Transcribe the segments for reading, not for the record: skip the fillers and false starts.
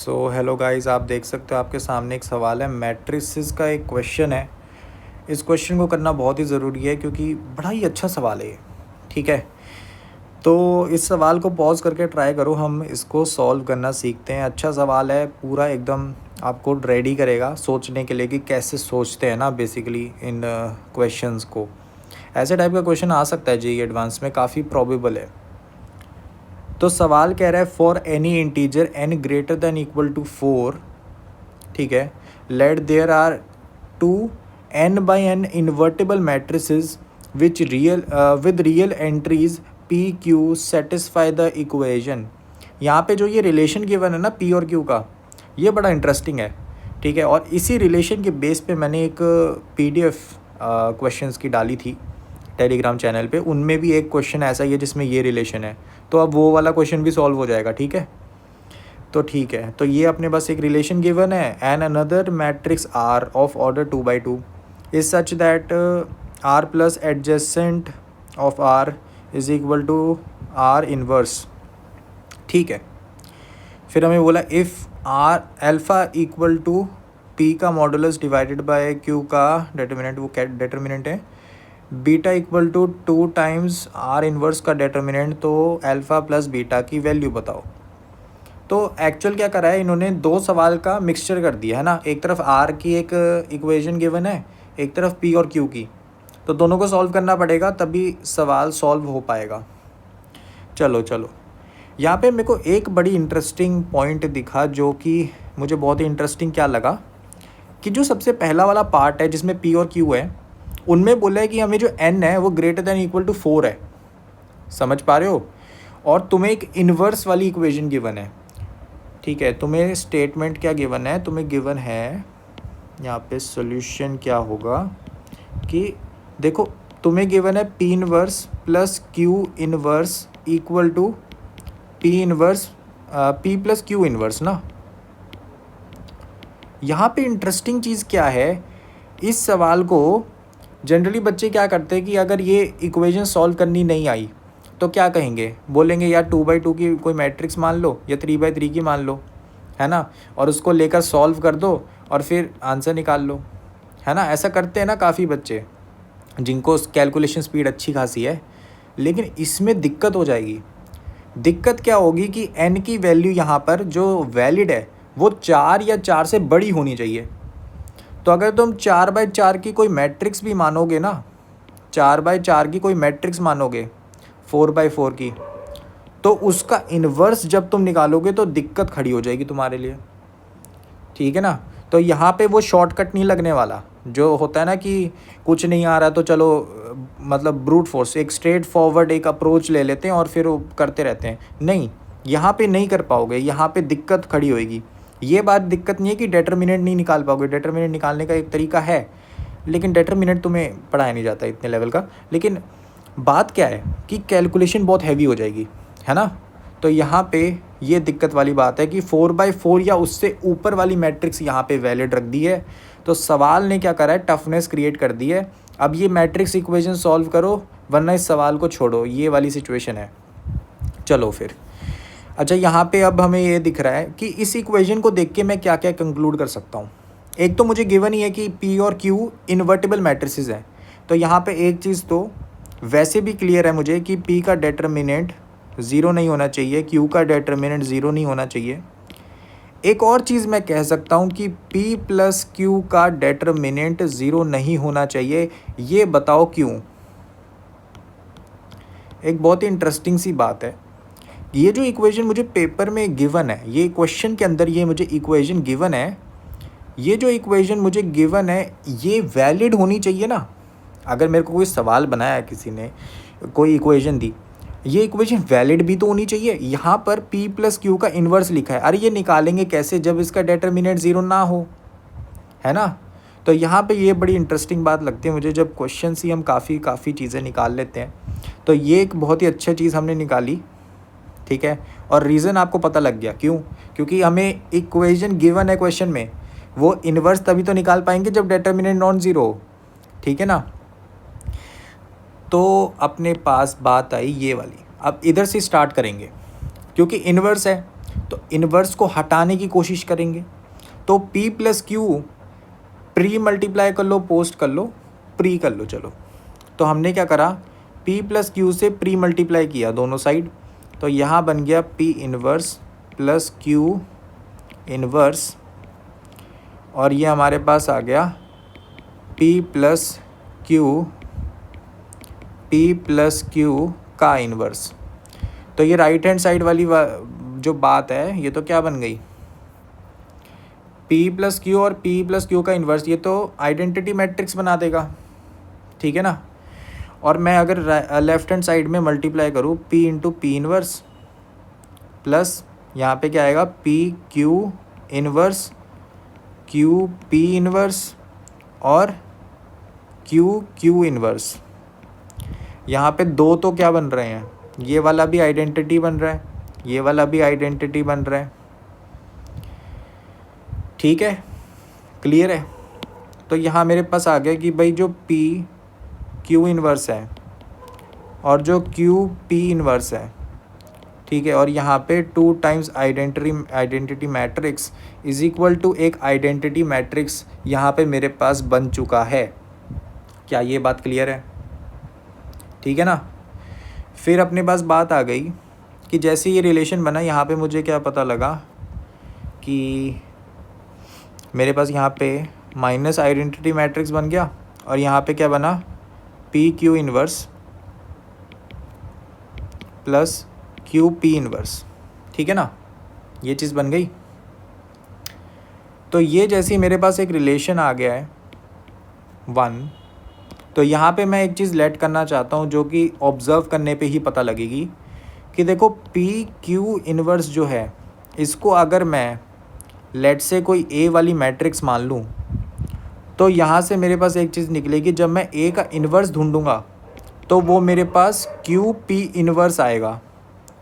So hello guys, आप देख सकते हो आपके सामने एक सवाल है। मैट्रिसेस का एक क्वेश्चन है। इस क्वेश्चन को करना बहुत ही ज़रूरी है क्योंकि बड़ा ही अच्छा सवाल है ये। ठीक है, तो इस सवाल को पॉज करके ट्राई करो, हम इसको सॉल्व करना सीखते हैं। अच्छा सवाल है, पूरा एकदम आपको रेडी करेगा सोचने के लिए कि कैसे सोचते हैं ना बेसिकली इन क्वेश्चंस को। ऐसे टाइप का क्वेश्चन आ सकता है जेईई एडवांस में, काफ़ी प्रोबेबल है। तो सवाल कह रहा है for any integer n greater than equal to 4, ठीक है, let there are two n/n invertible matrices which real with real entries p q satisfy the equation. यहाँ पे जो ये रिलेशन गिवन है ना p और q का, ये बड़ा इंटरेस्टिंग है। ठीक है, और इसी रिलेशन के बेस पे मैंने एक PDF क्वेश्चंस की डाली थी टेलीग्राम चैनल पे। उनमें भी एक क्वेश्चन ऐसा ही है जिसमें ये रिलेशन है, तो अब वो वाला क्वेश्चन भी सॉल्व हो जाएगा। ठीक है, तो ठीक है, तो ये अपने पास एक रिलेशन गिवन है। And another matrix R of order 2/2 is such that R plus adjacent of R is equal to R inverse. ठीक है, फिर हमें बोला if R alpha equal to P का मॉडुलस डिवाइडेड बाय Q का determinant, वो क्या डेटर्मिनेंट है, beta equal to 2 times R inverse का डेटर्मिनेंट, तो अल्फ़ा प्लस बीटा की वैल्यू बताओ। तो एक्चुअल क्या करा है इन्होंने, दो सवाल का मिक्सचर कर दिया है ना। एक तरफ R की एक इक्वेशन गिवन है, एक तरफ P और Q की, तो दोनों को सॉल्व करना पड़ेगा तभी सवाल सॉल्व हो पाएगा। चलो यहाँ पे मेरे को एक बड़ी इंटरेस्टिंग पॉइंट दिखा, जो कि मुझे बहुत ही इंटरेस्टिंग क्या लगा कि जो सबसे पहला वाला पार्ट है जिसमें P और Q है, उनमें बोला है कि हमें जो n है वो ग्रेटर देन इक्वल टू 4 है। समझ पा रहे हो? और तुम्हें एक इन्वर्स वाली इक्वेशन गिवन है। ठीक है, तुम्हें स्टेटमेंट क्या गिवन है, तुम्हें गिवन है यहाँ पे सॉल्यूशन क्या होगा कि देखो, तुम्हें गिवन है P inverse plus Q inverse equal to P inverse P plus Q inverse ना। यहाँ पे इंटरेस्टिंग चीज़ क्या है, इस सवाल को जनरली बच्चे क्या करते हैं कि अगर ये इक्वेशन सॉल्व करनी नहीं आई तो क्या कहेंगे, बोलेंगे यार 2/2 की कोई मैट्रिक्स मान लो या 3/3 की मान लो, है ना, और उसको लेकर सॉल्व कर दो और फिर आंसर निकाल लो, है ना। ऐसा करते हैं ना काफ़ी बच्चे जिनको कैलकुलेशन स्पीड अच्छी खासी है। लेकिन इसमें दिक्कत हो जाएगी। दिक्कत क्या होगी कि n की वैल्यू यहाँ पर जो वैलिड है वो 4 या 4 से बड़ी होनी चाहिए। तो अगर तुम 4/4 की कोई मैट्रिक्स भी मानोगे ना, 4/4 की कोई मैट्रिक्स मानोगे 4/4 की, तो उसका इन्वर्स जब तुम निकालोगे तो दिक्कत खड़ी हो जाएगी तुम्हारे लिए। ठीक है ना, तो यहाँ पे वो शॉर्टकट नहीं लगने वाला जो होता है ना कि कुछ नहीं आ रहा तो चलो मतलब ब्रूट फोर्स, एक स्ट्रेट फॉरवर्ड एक अप्रोच ले लेते हैं और फिर वो करते रहते हैं। नहीं, यहाँ पे नहीं कर पाओगे, यहाँ पे दिक्कत खड़ी होएगी। ये बात दिक्कत नहीं है कि डेटर्मिनेंट नहीं निकाल पाओगे, डेटर्मिनेंट निकालने का एक तरीका है, लेकिन डेटर्मिनेंट तुम्हें पढ़ाया नहीं जाता इतने लेवल का। लेकिन बात क्या है कि कैलकुलेशन बहुत हैवी हो जाएगी, है ना। तो यहाँ पे ये दिक्कत वाली बात है कि 4/4 या उससे ऊपर वाली मैट्रिक्स यहाँ पे वैलिड रख दी है। तो सवाल ने क्या करा है, टफनेस क्रिएट कर दी है। अब ये मैट्रिक्स इक्वेशन सॉल्व करो वरना इस सवाल को छोड़ो, ये वाली सिचुएशन है। चलो फिर, अच्छा यहाँ पे अब हमें ये दिख रहा है कि इस इक्वेशन को देख के मैं क्या क्या कंक्लूड कर सकता हूँ। एक तो मुझे गिवन ही है कि P और Q इन्वर्टिबल मैट्रिसेस हैं। तो यहाँ पे एक चीज़ तो वैसे भी क्लियर है मुझे कि P का डेटर्मिनेंट 0 नहीं होना चाहिए, Q का डेटर्मिनेंट 0 नहीं होना चाहिए। एक और चीज़ मैं कह सकता हूँ कि P प्लस Q का डेटर्मिनेंट 0 नहीं होना चाहिए। ये बताओ क्यों? एक बहुत ही इंटरेस्टिंग सी बात है। ये जो इक्वेशन मुझे पेपर में गिवन है, ये क्वेश्चन के अंदर ये मुझे इक्वेशन गिवन है, ये जो इक्वेशन मुझे गिवन है ये वैलिड होनी चाहिए ना। अगर मेरे को कोई सवाल बनाया है, किसी ने कोई इक्वेशन दी, ये इक्वेशन वैलिड भी तो होनी चाहिए। यहाँ पर P प्लस Q का इन्वर्स लिखा है, अरे ये निकालेंगे कैसे जब इसका डेटर्मिनेंट 0 ना हो, है ना। तो यहाँ पे ये बड़ी इंटरेस्टिंग बात लगती है मुझे, जब क्वेश्चन ही हम काफ़ी चीज़ें निकाल लेते हैं। तो ये एक बहुत ही अच्छा चीज़ हमने निकाली, ठीक है। और रीज़न आपको पता लग गया क्यों, क्योंकि हमें इक्वेशन गिवन है क्वेश्चन में, वो इन्वर्स तभी तो निकाल पाएंगे जब डेटर्मिनेंट नॉन ज़ीरो हो, ठीक है ना। तो अपने पास बात आई ये वाली। अब इधर से स्टार्ट करेंगे क्योंकि इन्वर्स है तो इन्वर्स को हटाने की कोशिश करेंगे। तो P plus Q pre multiply कर लो, पोस्ट कर लो, प्री कर लो। चलो, तो हमने क्या करा, P प्लस क्यू से प्री मल्टीप्लाई किया दोनों साइड, तो यहाँ बन गया P inverse plus Q inverse, और ये हमारे पास आ गया P प्लस क्यू का इन्वर्स। तो ये राइट हैंड साइड वाली जो बात है ये तो क्या बन गई, P प्लस क्यू और P प्लस क्यू का इन्वर्स, ये तो आइडेंटिटी मैट्रिक्स बना देगा, ठीक है ना। और मैं अगर लेफ्ट हैंड साइड में मल्टीप्लाई करूँ P into P inverse plus यहाँ पे क्या आएगा P Q inverse, Q P inverse और Q इन्वर्स। यहाँ पे दो तो क्या बन रहे हैं, ये वाला भी आइडेंटिटी बन रहा है, ये वाला भी आइडेंटिटी बन रहा है, ठीक है, क्लियर है। तो यहाँ मेरे पास आ गया कि भाई जो P Q इन्वर्स है और जो Q P इन्वर्स है, ठीक है, और यहाँ पे 2 times identity matrix is equal to एक आइडेंटिटी मैट्रिक्स यहाँ पे मेरे पास बन चुका है। क्या ये बात क्लियर है, ठीक है ना। फिर अपने पास बात आ गई कि जैसे ये रिलेशन बना, यहाँ पे मुझे क्या पता लगा कि मेरे पास यहाँ पे माइनस आइडेंटिटी मैट्रिक्स बन गया और यहाँ पे क्या बना P Q inverse plus Q P inverse, ठीक है ना, ये चीज़ बन गई। तो ये जैसे मेरे पास एक रिलेशन आ गया है 1, तो यहाँ पे मैं एक चीज़ लेट करना चाहता हूँ जो कि ऑब्ज़र्व करने पे ही पता लगेगी कि देखो P Q इन्वर्स जो है, इसको अगर मैं लेट से कोई A वाली मैट्रिक्स मान लूँ, तो यहाँ से मेरे पास एक चीज़ निकलेगी, जब मैं A का इन्वर्स ढूंढूंगा तो वो मेरे पास Q P इन्वर्स आएगा।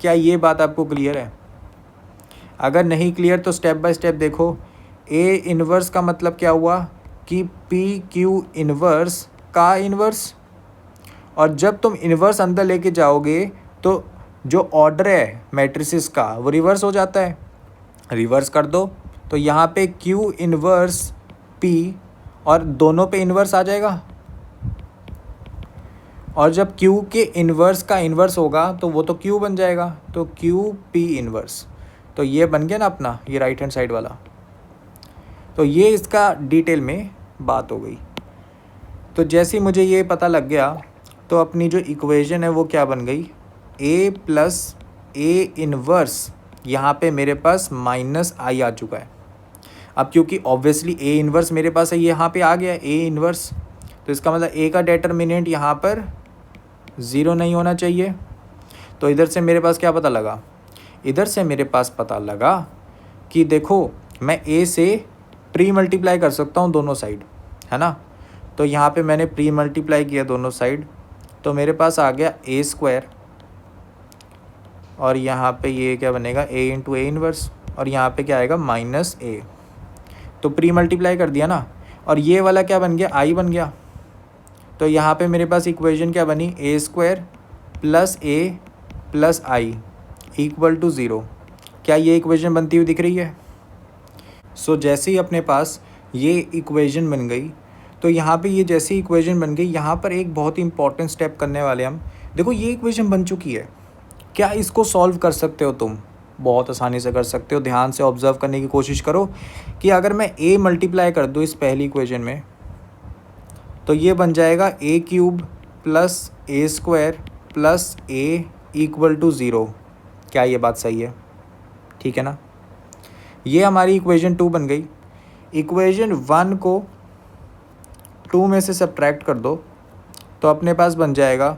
क्या ये बात आपको क्लियर है? अगर नहीं क्लियर तो स्टेप बाय स्टेप देखो। A इन्वर्स का मतलब क्या हुआ कि P Q इन्वर्स का इन्वर्स, और जब तुम इन्वर्स अंदर लेके जाओगे तो जो ऑर्डर है मैट्रिसेस का वो रिवर्स हो जाता है, रिवर्स कर दो तो यहाँ पे Q इन्वर्स P और दोनों पे इन्वर्स आ जाएगा, और जब Q के इन्वर्स का इन्वर्स होगा तो वो तो Q बन जाएगा, तो Q P इन्वर्स। तो ये बन गया ना अपना ये राइट हैंड साइड वाला। तो ये इसका डिटेल में बात हो गई। तो जैसे ही मुझे ये पता लग गया तो अपनी जो इक्वेशन है वो क्या बन गई, A प्लस A इन्वर्स, यहाँ पे मेरे पास माइनस I आ चुका है। अब क्योंकि ऑब्वियसली A इन्वर्स मेरे पास है, ये यहाँ पे आ गया A इन्वर्स, तो इसका मतलब A का डेटर्मिनेंट यहाँ पर 0 नहीं होना चाहिए। तो इधर से मेरे पास क्या पता लगा, इधर से मेरे पास पता लगा कि देखो मैं A से प्री मल्टीप्लाई कर सकता हूँ दोनों साइड, है ना। तो यहाँ पे मैंने प्री मल्टीप्लाई किया दोनों साइड, तो मेरे पास आ गया A स्क्वायर, और यहाँ पे ये क्या बनेगा A इंटू A इन्वर्स, और यहाँ पे क्या आएगा माइनस A। तो प्री मल्टीप्लाई कर दिया ना, और ये वाला क्या बन गया I बन गया। तो यहाँ पे मेरे पास इक्वेशन क्या बनी, A square plus A plus I equal to 0। क्या ये इक्वेशन बनती हुई दिख रही है? सो जैसे ही अपने पास ये इक्वेशन बन गई, तो यहाँ पे ये जैसी इक्वेशन बन गई, यहाँ पर एक बहुत ही इंपॉर्टेंट स्टेप करने वाले हम। देखो ये इक्वेशन बन चुकी है, क्या इसको सॉल्व कर सकते हो तुम? बहुत आसानी से कर सकते हो। ध्यान से ऑब्जर्व करने की कोशिश करो कि अगर मैं A मल्टीप्लाई कर दूँ इस पहली इक्वेशन में, तो ये बन जाएगा A cube plus A square plus A equal to 0। क्या ये बात सही है? ठीक है ना। ये हमारी इक्वेशन 2 बन गई। इक्वेशन 1 को 2 में से सब्ट्रैक्ट कर दो तो अपने पास बन जाएगा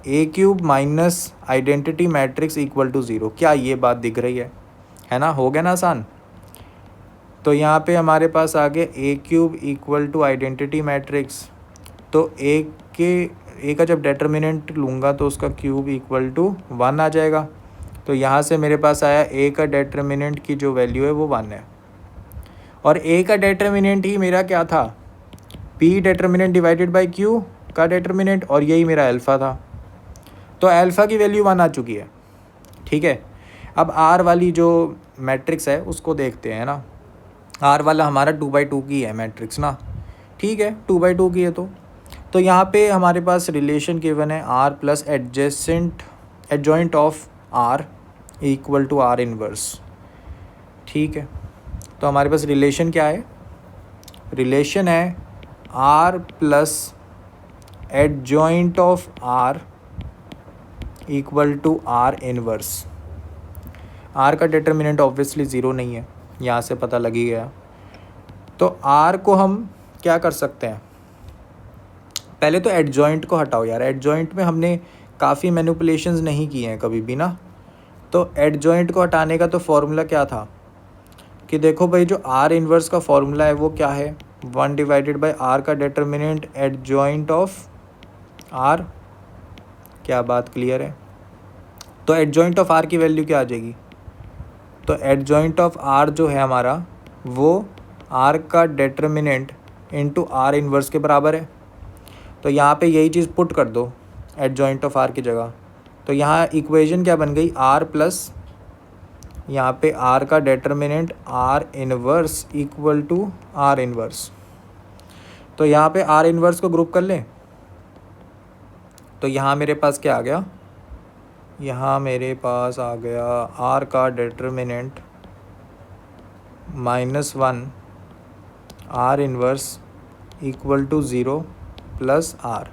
A cube minus identity matrix equal to 0। क्या ये बात दिख रही है ना? हो गया ना आसान। तो यहाँ पे हमारे पास आ गया A cube equal to identity matrix, तो A का जब डेटर्मिनेंट लूँगा तो उसका क्यूब इक्वल टू 1 आ जाएगा। तो यहाँ से मेरे पास आया A का डेटर्मिनेंट की जो वैल्यू है वो 1 है, और A का डेटर्मिनेंट ही मेरा क्या था, P determinant divided by Q का डेटर्मिनेंट, और यही मेरा अल्फ़ा था। तो अल्फ़ा की वैल्यू 1 आ चुकी है, ठीक है। अब आर वाली जो मैट्रिक्स है उसको देखते हैं ना। आर वाला हमारा 2/2 की है मैट्रिक्स ना, ठीक है 2/2 की है। तो यहाँ पे हमारे पास रिलेशन गिवन है R plus adjoint of R equal to R inverse, ठीक है। तो हमारे पास रिलेशन क्या है, रिलेशन है R plus adjoint of R equal to R inverse. R का डिटर्मिनेंट ऑब्वियसली ज़ीरो नहीं है, यहाँ से पता लग ही गया। तो आर को हम क्या कर सकते हैं, पहले तो एडजॉइंट को हटाओ यार, एडजॉइंट में हमने काफ़ी मैनिपुलेशंस नहीं किए हैं कभी भी ना। तो एडजॉइंट को हटाने का तो फॉर्मूला क्या था कि देखो भाई जो आर इन्वर्स का फॉर्मूला है वो क्या है, 1/r का डिटर्मिनेंट एडजॉइंट ऑफ आर। क्या बात क्लियर है। तो एडजॉइंट ऑफ आर की वैल्यू क्या आ जाएगी, तो एडजॉइंट ऑफ आर जो है हमारा वो आर का डिटर्मिनेंट इनटू आर इन्वर्स के बराबर है। तो यहाँ पे यही चीज़ पुट कर दो एडजॉइंट ऑफ आर की जगह। तो यहाँ इक्वेशन क्या बन गई, आर प्लस यहाँ पे आर का determinant R inverse equal to R inverse. तो यहाँ पे आर इनवर्स को ग्रुप कर लें। तो यहाँ मेरे पास क्या आ गया, यहाँ मेरे पास आ गया आर का determinant -1 R inverse equal to 0 plus R.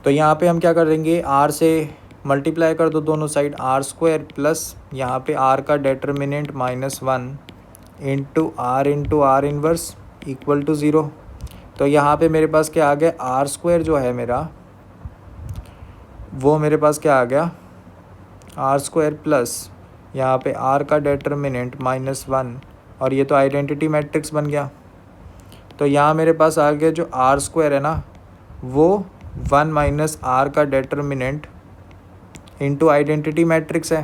तो यहाँ पे हम क्या करेंगे, आर से मल्टीप्लाई कर दो दोनों साइड, आर स्क्वायर प्लस यहाँ पे आर का determinant -1 into R inverse equal to 0। तो यहाँ पे मेरे पास क्या आ गया, आर स्क्वायर जो है मेरा वो मेरे पास क्या आ गया, आर स्क्वायर प्लस यहाँ पे आर का डिटर्मिनेंट -1, और ये तो आइडेंटिटी मैट्रिक्स बन गया। तो यहाँ मेरे पास आ गया जो आर स्क्वायर है ना वो 1 माइनस आर का डिटर्मिनेंट इंटू आइडेंटिटी मैट्रिक्स है।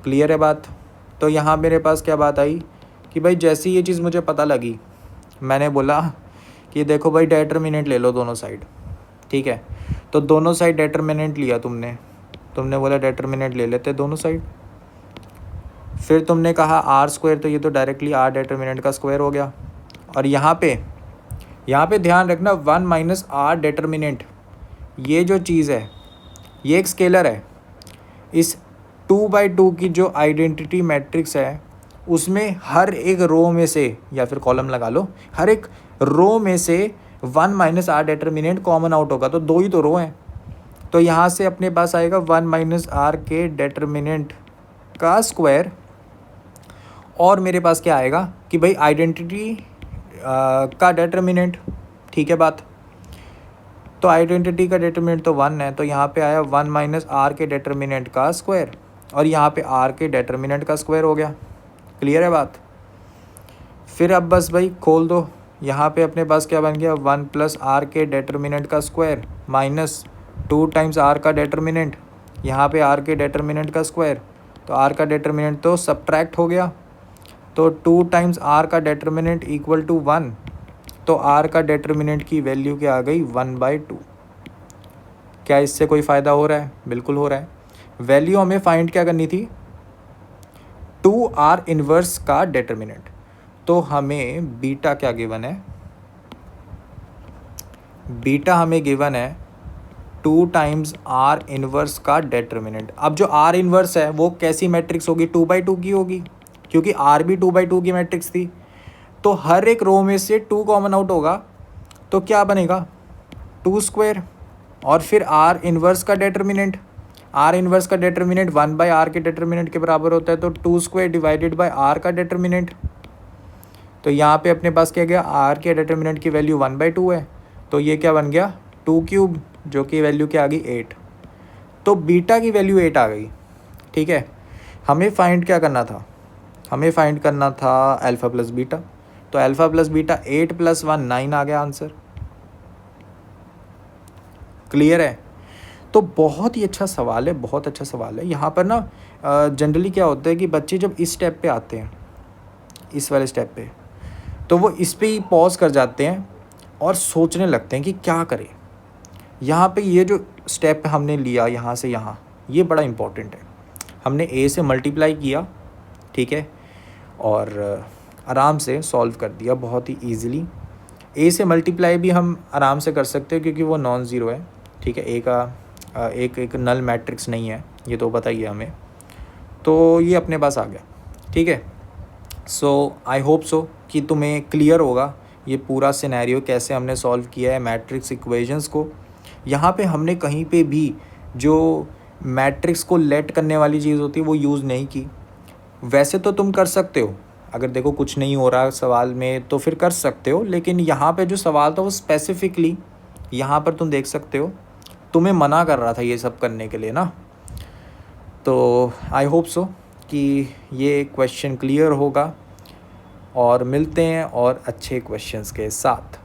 क्लियर है बात। तो यहाँ मेरे पास क्या बात आई कि भाई जैसी ये चीज़ मुझे पता लगी, मैंने बोला कि देखो भाई डिटर्मिनेंट ले लो दोनों साइड, ठीक है। तो दोनों साइड डिटर्मिनेंट लिया तुमने बोला डिटर्मिनेंट ले लेते दोनों साइड। फिर तुमने कहा आर स्क्वायर, तो ये तो डायरेक्टली आर डिटर्मिनेंट का स्क्वायर हो गया। और यहाँ पे ध्यान रखना 1 माइनस आर डिटर्मिनेंट, ये जो चीज़ है ये एक स्केलर है। इस 2/2 की जो आइडेंटिटी मैट्रिक्स है उसमें हर एक रो में से, या फिर कॉलम लगा लो, हर एक रो में से 1 minus R determinant common out होगा। तो दो ही तो रो हैं, तो यहाँ से अपने पास आएगा 1 माइनस आर के डिटर्मिनेंट का स्क्वायर। और मेरे पास क्या आएगा कि भाई आइडेंटिटी का डिटर्मिनेंट, ठीक है बात। तो आइडेंटिटी का डिटर्मिनेंट तो 1 है, तो यहाँ पे आया 1 माइनस आर के डिटर्मिनेंट का स्क्वायर, और यहाँ पे आर के डिटर्मिनेंट का स्क्वायर हो गया। क्लियर है बात। फिर अब बस भाई खोल दो, यहाँ पे अपने पास क्या बन गया, 1 प्लस आर के डिटर्मिनेंट का स्क्वायर माइनस 2 टाइम्स आर का डिटर्मिनेंट, यहाँ पे आर के डिटर्मिनेंट का स्क्वायर। तो आर का डिटर्मिनेंट तो सब्ट्रैक्ट हो गया, तो 2 टाइम्स आर का डिटर्मिनेंट इक्वल टू 1। तो आर का डिटर्मिनेंट की वैल्यू क्या आ गई, 1/2। क्या इससे कोई फ़ायदा हो रहा है, बिल्कुल हो रहा है। वैल्यू हमें फाइंड क्या करनी थी, 2 आर इन्वर्स का डिटर्मिनेंट। तो हमें बीटा क्या गिवन है, बीटा हमें गिवन है 2 टाइम्स आर इन्वर्स का डिटर्मिनेंट। अब जो आर इन्वर्स है वो कैसी मैट्रिक्स होगी, 2/2 की होगी, क्योंकि आर भी 2/2 की मैट्रिक्स थी। तो हर एक रो में से 2 कॉमन आउट होगा, तो क्या बनेगा 2 स्क्वायर, और फिर आर इन्वर्स का डिटर्मिनेंट, आर इन्वर्स का डिटर्मिनेंट 1/r के डिटर्मिनेंट के बराबर होता है, तो 2 स्क्वायर डिवाइडेड बाय आर का डिटर्मिनेंट। तो यहाँ पे अपने पास क्या गया, आर के डिटर्मिनेंट की वैल्यू 1/2 है, तो ये क्या बन गया 2 क्यूब, जो कि वैल्यू क्या आ गई 8। तो बीटा की वैल्यू 8 आ गई, ठीक है। हमें फाइंड क्या करना था, हमें फाइंड करना था अल्फ़ा प्लस बीटा। तो अल्फ़ा प्लस बीटा 8 + 1 9 आ गया आंसर। क्लियर है। तो बहुत ही अच्छा सवाल है, बहुत अच्छा सवाल है। यहाँ पर ना जनरली क्या होता है कि बच्चे जब इस स्टेप पे आते हैं, इस वाले स्टेप पे, तो वो इस पे ही पॉज कर जाते हैं और सोचने लगते हैं कि क्या करें। यहाँ पे ये जो स्टेप हमने लिया यहाँ से यहाँ, ये बड़ा इम्पॉर्टेंट है। हमने ए से मल्टीप्लाई किया, ठीक है, और आराम से सॉल्व कर दिया बहुत ही ईज़िली। ए से मल्टीप्लाई भी हम आराम से कर सकते हैं क्योंकि वो नॉन ज़ीरो है, ठीक है। ए का एक नल मैट्रिक्स नहीं है, ये तो बताइए हमें। तो ये अपने पास आ गया, ठीक है। सो आई होप सो कि तुम्हें क्लियर होगा ये पूरा सिनेरियो कैसे हमने सॉल्व किया है मैट्रिक्स इक्वेशंस को। यहाँ पे हमने कहीं पे भी जो मैट्रिक्स को लेट करने वाली चीज़ होती है वो यूज़ नहीं की। वैसे तो तुम कर सकते हो, अगर देखो कुछ नहीं हो रहा सवाल में तो फिर कर सकते हो, लेकिन यहाँ पे जो सवाल था वो स्पेसिफिकली यहाँ पर तुम देख सकते हो तुम्हें मना कर रहा था ये सब करने के लिए ना। तो आई होप सो कि ये क्वेश्चन क्लियर होगा, और मिलते हैं और अच्छे क्वेश्चंस के साथ।